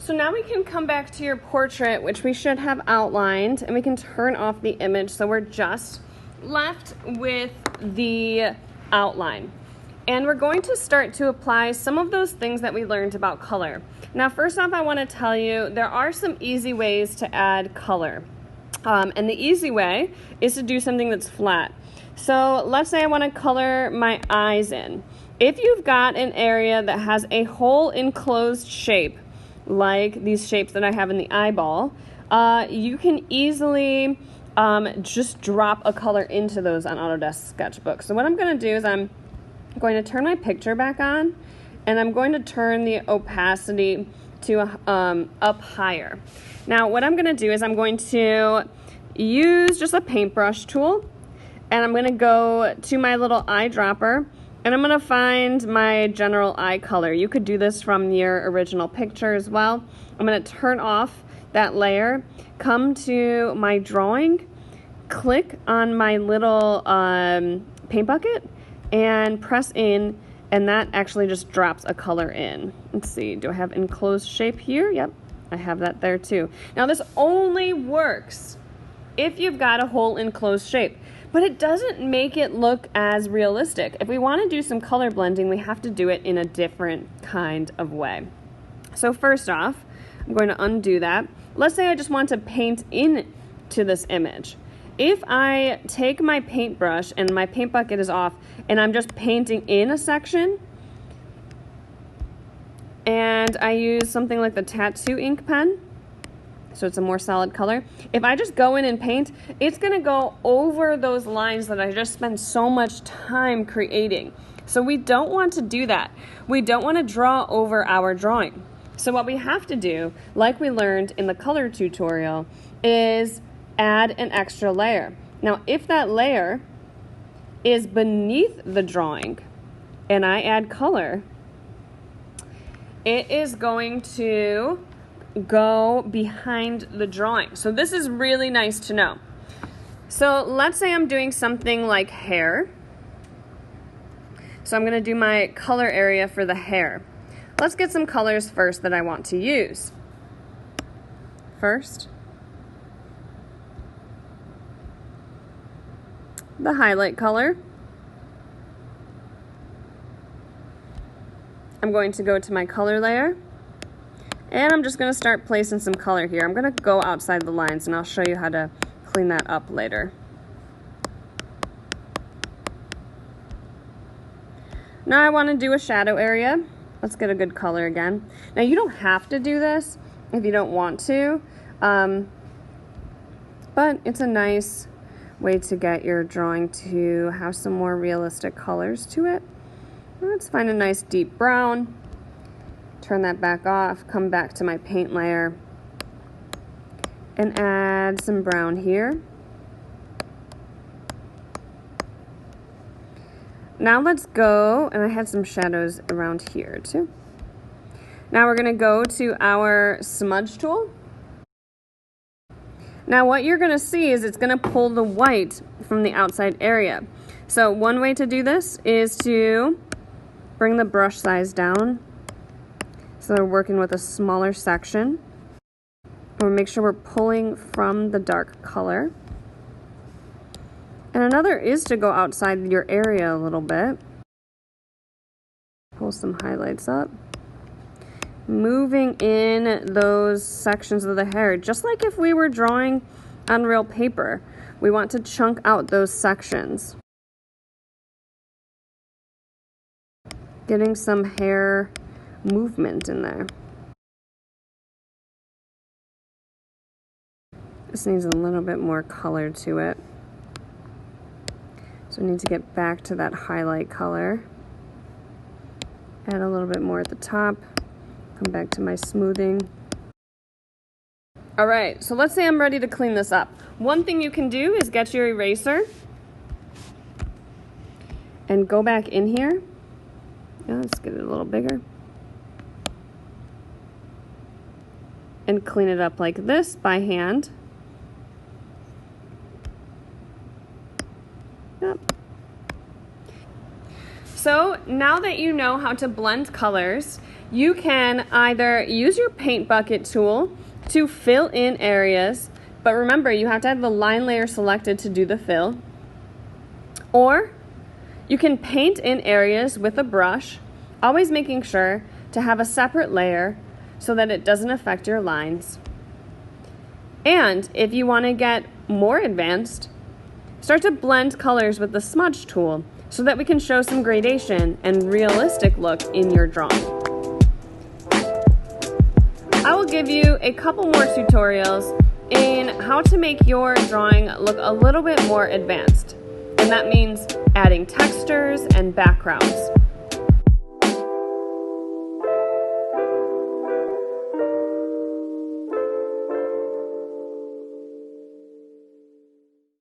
So now we can come back to your portrait, which we should have outlined, and we can turn off the image so we're just left with the outline. And we're going to start to apply some of those things that we learned about color. Now, first off, I want to tell you there are some easy ways to add color. And the easy way is to do something that's flat. So let's say I want to color my eyes in. If you've got an area that has a whole enclosed shape, like these shapes that I have in the eyeball, you can easily just drop a color into those on Autodesk Sketchbook. So what I'm going to do is I'm going to turn my picture back on, and I'm going to turn the opacity to up higher. Now what I'm going to do is I'm going to use just a paintbrush tool, and I'm going to go to my little eyedropper, and I'm going to find my general eye color. You could do this from your original picture as well. I'm going to turn off that layer, come to my drawing, click on my little paint bucket, and press in, and that actually just drops a color in. Let's see, do I have enclosed shape here? Yep, I have that there too. Now this only works if you've got a whole enclosed shape, but it doesn't make it look as realistic. If we want to do some color blending, we have to do it in a different kind of way. So first off, I'm going to undo that. Let's say I just want to paint in to this image. If I take my paintbrush and my paint bucket is off and I'm just painting in a section, and I use something like the tattoo ink pen, so it's a more solid color. If I just go in and paint, it's going to go over those lines that I just spent so much time creating. So we don't want to do that. We don't want to draw over our drawing. So what we have to do, like we learned in the color tutorial, is add an extra layer. Now, if that layer is beneath the drawing and I add color, it is going to go behind the drawing. So this is really nice to know. So let's say I'm doing something like hair. So I'm going to do my color area for the hair. Let's get some colors first that I want to use. First, the highlight color. I'm going to go to my color layer, and I'm just going to start placing some color here. I'm going to go outside the lines, and I'll show you how to clean that up later. Now I want to do a shadow area. Let's get a good color again. Now you don't have to do this if you don't want to, but it's a nice way to get your drawing to have some more realistic colors to it. Let's find a nice deep brown, turn that back off, come back to my paint layer, and add some brown here. Now let's go, and I had some shadows around here too. Now we're going to go to our Smudge Tool. Now what you're going to see is it's going to pull the white from the outside area. So one way to do this is to bring the brush size down so we're working with a smaller section. We'll make sure we're pulling from the dark color. And another is to go outside your area a little bit. Pull some highlights up. Moving in those sections of the hair, just like if we were drawing on real paper. We want to chunk out those sections. Getting some hair movement in there. This needs a little bit more color to it. So we need to get back to that highlight color. Add a little bit more at the top. Come back to my smoothing. All right, so let's say I'm ready to clean this up. One thing you can do is get your eraser and go back in here. Let's get it a little bigger. And clean it up like this by hand. Yep. So now that you know how to blend colors, You can either use your paint bucket tool to fill in areas, but remember you have to have the line layer selected to do the fill. Or you can paint in areas with a brush, always making sure to have a separate layer so that it doesn't affect your lines. And if you want to get more advanced, start to blend colors with the Smudge Tool so that we can show some gradation and realistic look in your drawing. I will give you a couple more tutorials in how to make your drawing look a little bit more advanced. And that means adding textures and backgrounds.